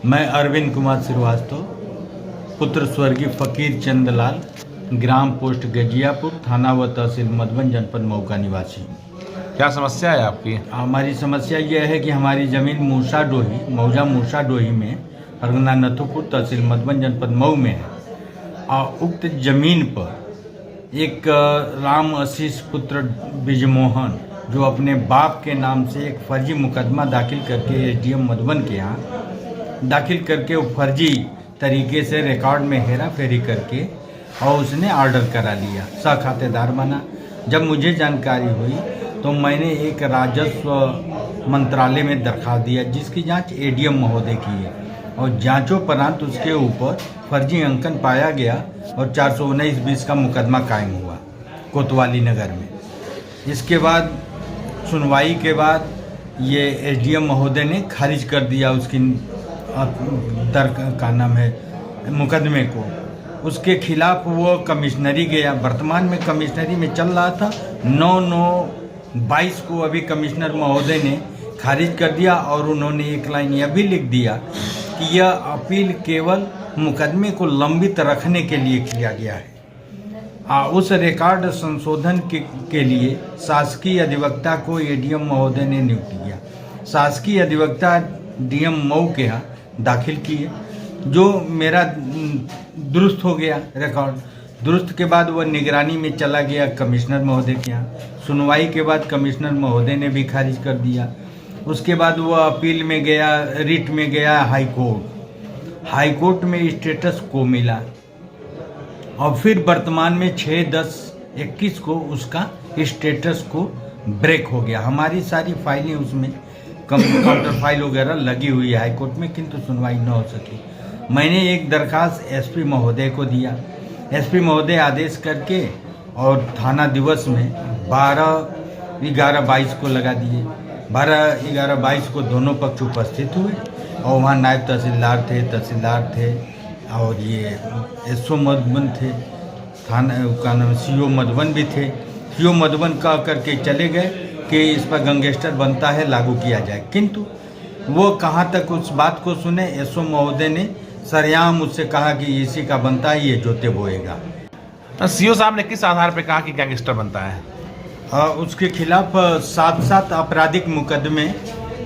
मैं अरविंद कुमार श्रीवास्तव, पुत्र स्वर्गीय फकीर चंदलाल, ग्राम पोस्ट गजियापुर, थाना व तहसील मधुबन, जनपद मऊ का निवासी हूँ। क्या समस्या है आपकी? हमारी समस्या यह है कि हमारी ज़मीन मौजा मूसा डोही में, परगना नथुपुर, तहसील मधुबन, जनपद मऊ में है। और उक्त जमीन पर एक राम आशीष पुत्र बिजमोहन, जो अपने बाप के नाम से एक फर्जी मुकदमा दाखिल करके एसडीएम मधुबन के यहाँ दाखिल करके वो फर्जी तरीके से रिकॉर्ड में हेरा फेरी करके और उसने ऑर्डर करा लिया, सखातेदार बना। जब मुझे जानकारी हुई तो मैंने एक राजस्व मंत्रालय में दरखास्त दिया, जिसकी जांच एडीएम महोदय की है, और जांचोपरांत उसके ऊपर फर्जी अंकन पाया गया और 419-20 का मुकदमा कायम हुआ कोतवाली नगर में। इसके बाद सुनवाई के बाद ये एसडीएम महोदय ने खारिज कर दिया उसकी का नाम है मुकदमे को। उसके खिलाफ वो कमिश्नरी गया, वर्तमान में कमिश्नरी में चल रहा था। 9/9/22 को अभी कमिश्नर महोदय ने खारिज कर दिया और उन्होंने एक लाइन यह भी लिख दिया कि यह अपील केवल मुकदमे को लंबित रखने के लिए किया गया है। उस रिकॉर्ड संशोधन के लिए शासकीय अधिवक्ता को एडीएम महोदय ने नियुक्त किया। शासकीय अधिवक्ता डीएम मऊ के यहाँ दाखिल किए, जो मेरा दुरुस्त हो गया रिकॉर्ड। दुरुस्त के बाद वह निगरानी में चला गया कमिश्नर महोदय के यहाँ। सुनवाई के बाद कमिश्नर महोदय ने भी खारिज कर दिया। उसके बाद वह अपील में गया, रिट में गया हाईकोर्ट में स्टेटस को मिला और फिर वर्तमान में 6/10/21 को उसका स्टेटस को ब्रेक हो गया। हमारी सारी फाइलें उसमें काउंटर फाइल वगैरह लगी हुई है हाईकोर्ट में, किंतु सुनवाई न हो सकी। मैंने एक दरखास्त एसपी महोदय को दिया। एसपी महोदय आदेश करके और थाना दिवस में 12/11/22 को लगा दिए। 12/11/22 को दोनों पक्ष उपस्थित हुए और वहाँ नायब तहसीलदार थे और ये एसओ मधुबन थे, थाना का नाम सीओ मधुबन भी थे। सीओ मधुबन कह करके चले गए कि इस पर गैंगस्टर बनता है, लागू किया जाए, किंतु वो कहाँ तक उस बात को सुने। एसओ महोदय ने सरेआम मुझसे कहा कि इसी का बनता है, ये जोते बोएगा। सीओ साहब ने किस आधार पर कहा कि गैंगस्टर बनता है? उसके खिलाफ 7 आपराधिक मुकदमे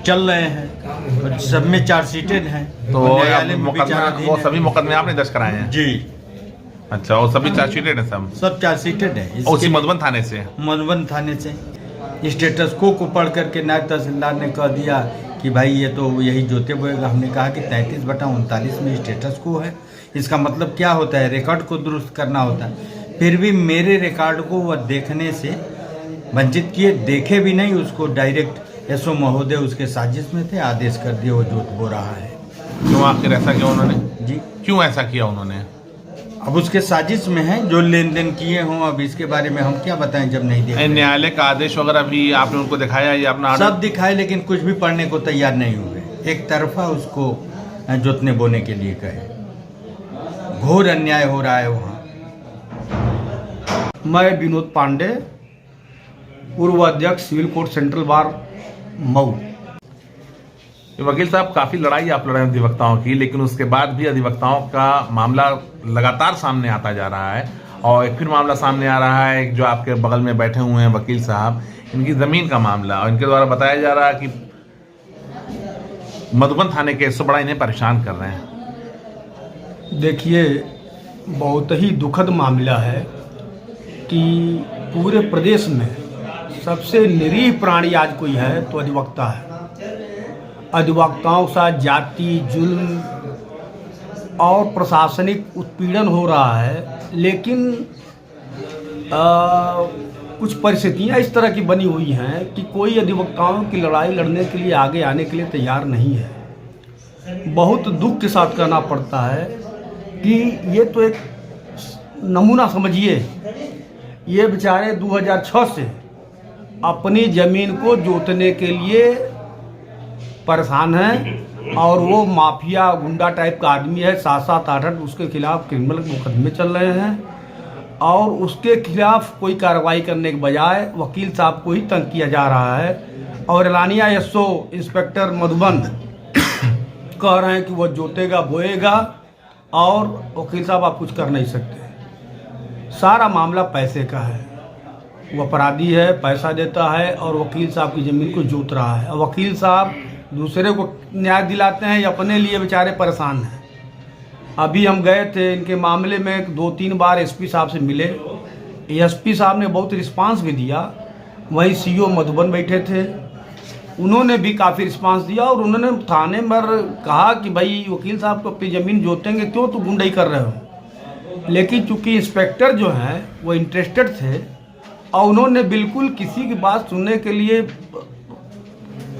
चल रहे हैं और सब में चार्जशीटेड हैं, तो न्यायालय में विचाराधीन वो है। सभी मुकदमे आपने दर्ज कराए हैं? जी। अच्छा, और सभी चार्जशीटेड है? सब चार्जशीटेड है। उसी मधुबन थाने से? मधुबन थाने से। स्टेटस को पढ़ करके नायब तहसीलदार ने कह दिया कि भाई ये तो यही जोते बोएगा। हमने कहा कि 33/39 में स्टेटस को है, इसका मतलब क्या होता है, रिकॉर्ड को दुरुस्त करना होता है। फिर भी मेरे रिकॉर्ड को वह देखने से वंचित किए, देखे भी नहीं उसको। डायरेक्ट एसओ महोदय उसके साजिश में थे, आदेश कर दिए वो जोत बो रहा है। क्यों आखिर ऐसा किया उन्होंने? जी, क्यों ऐसा किया उन्होंने? अब उसके साजिश में है, जो लेन देन किए हों। अब इसके बारे में हम क्या बताएं जब नहीं देखे। न्यायालय का आदेश वगैरह भी आपने उनको दिखाया या अपना? सब दिखाए, लेकिन कुछ भी पढ़ने को तैयार नहीं हुए। एक तरफा उसको जोतने बोने के लिए कहे। घोर अन्याय हो रहा है वहाँ। मैं विनोद पांडे, पूर्व अध्यक्ष civil court central bar Mau. वकील साहब, काफ़ी लड़ाई आप लड़े अधिवक्ताओं की, लेकिन उसके बाद भी अधिवक्ताओं का मामला लगातार सामने आता जा रहा है और एक फिर मामला सामने आ रहा है। जो आपके बगल में बैठे हुए हैं वकील साहब, इनकी ज़मीन का मामला, और इनके द्वारा बताया जा रहा है कि मधुबन थाने के एसओ बड़ा इन्हें परेशान कर रहे हैं। देखिए, बहुत ही दुखद मामला है कि पूरे प्रदेश में सबसे निरीह प्राणी आज कोई है तो अधिवक्ता है। अधिवक्ताओं के साथ जाति, जुल्म और प्रशासनिक उत्पीड़न हो रहा है, लेकिन कुछ परिस्थितियां इस तरह की बनी हुई हैं कि कोई अधिवक्ताओं की लड़ाई लड़ने के लिए आगे आने के लिए तैयार नहीं है। बहुत दुख के साथ कहना पड़ता है कि ये तो एक नमूना समझिए, ये बेचारे 2006 से अपनी ज़मीन को जोतने के लिए परेशान है और वो माफिया गुंडा टाइप का आदमी है। 7-7, 8-8 उसके खिलाफ क्रिमिनल मुकदमे चल रहे हैं और उसके खिलाफ कोई कार्रवाई करने के बजाय वकील साहब को ही तंग किया जा रहा है। और एलानिया एसओ इंस्पेक्टर मधुबन कह रहे हैं कि वह जोतेगा बोएगा और वकील साहब आप कुछ कर नहीं सकते। सारा मामला पैसे का है। वो अपराधी है, पैसा देता है और वकील साहब की ज़मीन को जोत रहा है। और वकील साहब दूसरे को न्याय दिलाते हैं या अपने लिए बेचारे परेशान हैं। अभी हम गए थे इनके मामले में 2-3 बार एसपी साहब से मिले। एसपी साहब ने बहुत रिस्पांस भी दिया। वहीं सीओ मधुबन बैठे थे, उन्होंने भी काफ़ी रिस्पांस दिया और उन्होंने थाने में कहा कि भाई वकील साहब को अपनी ज़मीन जोतेंगे क्यों, तो गुंडाई कर रहे हो। लेकिन चूंकि इंस्पेक्टर जो हैं वो इंटरेस्टेड थे और उन्होंने बिल्कुल किसी की बात सुनने के लिए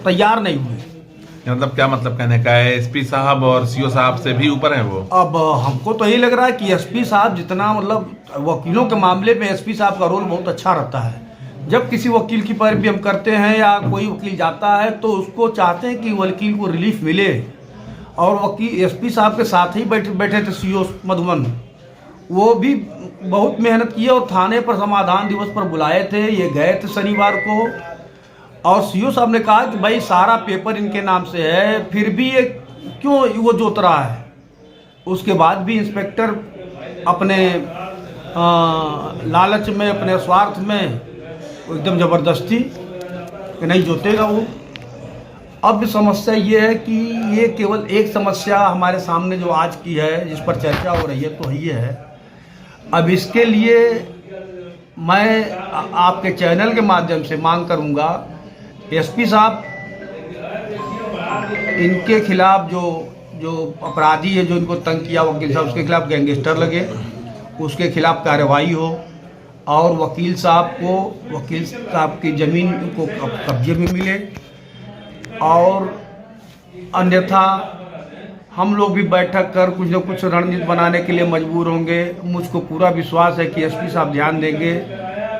तैयार नहीं हुए। मतलब क्या मतलब कहने का है, एसपी साहब और सीओ साहब से भी ऊपर हैं वो? अब हमको तो यही लग रहा है कि एसपी साहब जितना मतलब वकीलों के मामले में एसपी साहब का रोल बहुत अच्छा रहता है। जब किसी वकील की पैरवी हम करते हैं या कोई वकील जाता है तो उसको चाहते हैं कि वकील को रिलीफ मिले। और वकील एसपी साहब के साथ ही बैठे थे सीओ मधुबन, वो भी बहुत मेहनत की और थाने पर समाधान दिवस पर बुलाए थे। ये गए थे शनिवार को और सीओ साहब ने कहा कि भाई सारा पेपर इनके नाम से है, फिर भी ये क्यों वो जोत रहा है। उसके बाद भी इंस्पेक्टर अपने लालच में, अपने स्वार्थ में एकदम ज़बरदस्ती कि नहीं जोतेगा वो। अब समस्या ये है कि ये केवल एक समस्या हमारे सामने जो आज की है, जिस पर चर्चा हो रही है, तो ये है। अब इसके लिए मैं आपके चैनल के माध्यम से मांग करूंगा एसपी साहब, इनके खिलाफ जो अपराधी है, जो इनको तंग किया वकील साहब, उसके खिलाफ गैंगस्टर लगे, उसके खिलाफ कार्रवाई हो और वकील साहब की ज़मीन को कब्जे में मिले। और अन्यथा हम लोग भी बैठक कर कुछ न कुछ रणनीति बनाने के लिए मजबूर होंगे। मुझको पूरा विश्वास है कि एसपी साहब ध्यान देंगे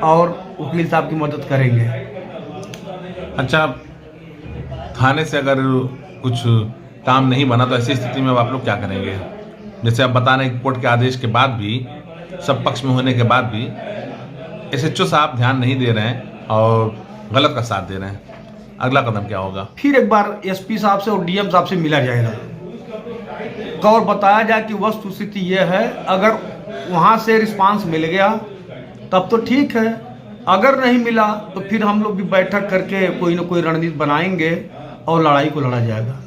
और वकील साहब की मदद करेंगे। अच्छा, थाने से अगर कुछ काम नहीं बना तो ऐसी स्थिति में अब आप लोग क्या करेंगे? जैसे आप बता रहे हैं कि कोर्ट के आदेश के बाद भी, सब पक्ष में होने के बाद भी एसएचओ साहब ध्यान नहीं दे रहे हैं और गलत का साथ दे रहे हैं, अगला कदम क्या होगा? फिर एक बार एसपी साहब से और डीएम साहब से मिला जाएगा और बताया जाए कि वस्तुस्थिति ये है। अगर वहाँ से रिस्पांस मिल गया तब तो ठीक है, अगर नहीं मिला तो फिर हम लोग भी बैठक करके कोई ना कोई रणनीति बनाएंगे और लड़ाई को लड़ा जाएगा।